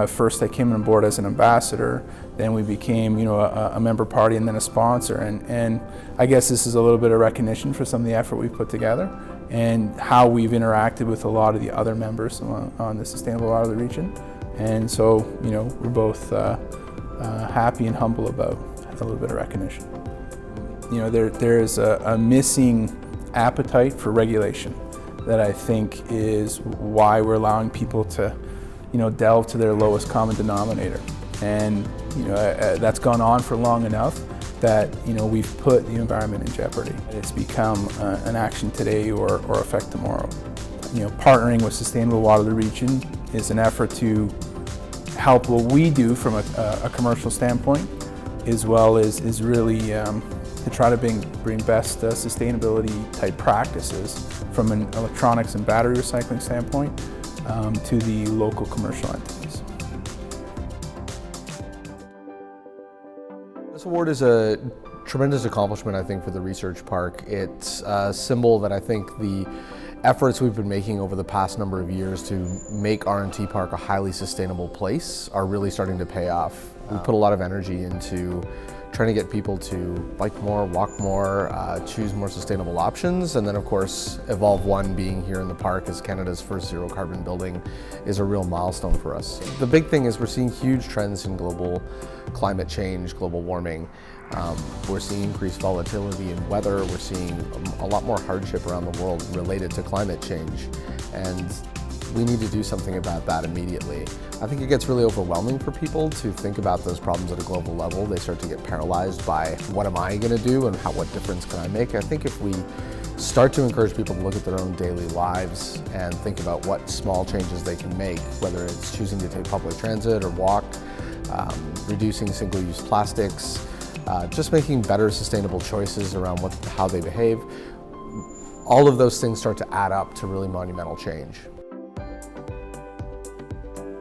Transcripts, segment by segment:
At first I came on board as an ambassador, then we became a member party and then a sponsor, and I guess this is a little bit of recognition for some of the effort we've put together and how we've interacted with a lot of the other members on the Sustainable Waterloo region. And so we're both happy and humble about a little bit of recognition. There is a missing appetite for regulation that I think is why we're allowing people to delve to their lowest common denominator. And that's gone on for long enough that we've put the environment in jeopardy. It's become an action today or effect tomorrow. Partnering with Sustainable Waterloo region is an effort to help what we do from a commercial standpoint, as well as really to try to bring best sustainability type practices from an electronics and battery recycling standpoint to the local commercial entities. This award is a tremendous accomplishment, I think, for the research park. It's a symbol that I think the efforts we've been making over the past number of years to make R&T Park a highly sustainable place are really starting to pay off. We put a lot of energy into trying to get people to bike more, walk more, choose more sustainable options, and then of course Evolve 1 being here in the park as Canada's first zero carbon building is a real milestone for us. The big thing is we're seeing huge trends in global climate change, global warming. We're seeing increased volatility in weather, we're seeing a lot more hardship around the world related to climate change, and we need to do something about that immediately. I think it gets really overwhelming for people to think about those problems at a global level. They start to get paralyzed by what am I going to do and what difference can I make? I think if we start to encourage people to look at their own daily lives and think about what small changes they can make, whether it's choosing to take public transit or walk, reducing single-use plastics, just making better sustainable choices around how they behave, all of those things start to add up to really monumental change.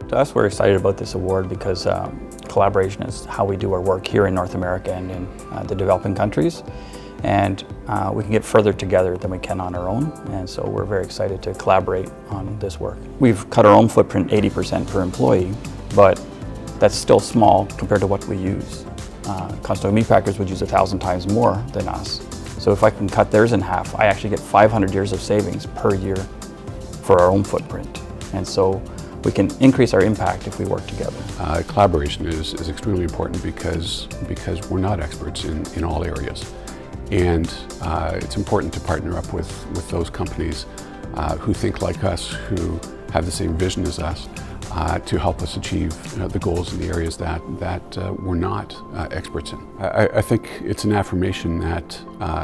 To us, we're excited about this award because collaboration is how we do our work here in North America and in the developing countries. And we can get further together than we can on our own. And so we're very excited to collaborate on this work. We've cut our own footprint 80% per employee, but that's still small compared to what we use. Conestoga meat packers would use 1,000 times more than us. So if I can cut theirs in half, I actually get 500 years of savings per year for our own footprint. And so we can increase our impact if we work together. Collaboration is extremely important because we're not experts in all areas. And it's important to partner up with those companies who think like us, who have the same vision as us, to help us achieve the goals in the areas that we're not experts in. I think it's an affirmation that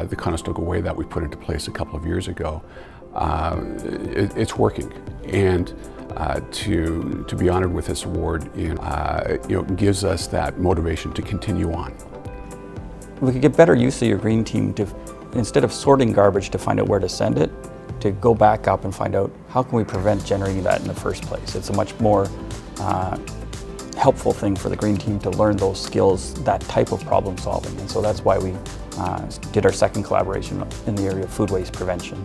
the Conestoga Way that we put into place a couple of years ago, it's working. And to be honored with this award gives us that motivation to continue on. We could get better use of your green team to, instead of sorting garbage to find out where to send it, to go back up and find out how can we prevent generating that in the first place. It's a much more helpful thing for the green team to learn those skills, that type of problem solving. And so that's why we did our second collaboration in the area of food waste prevention.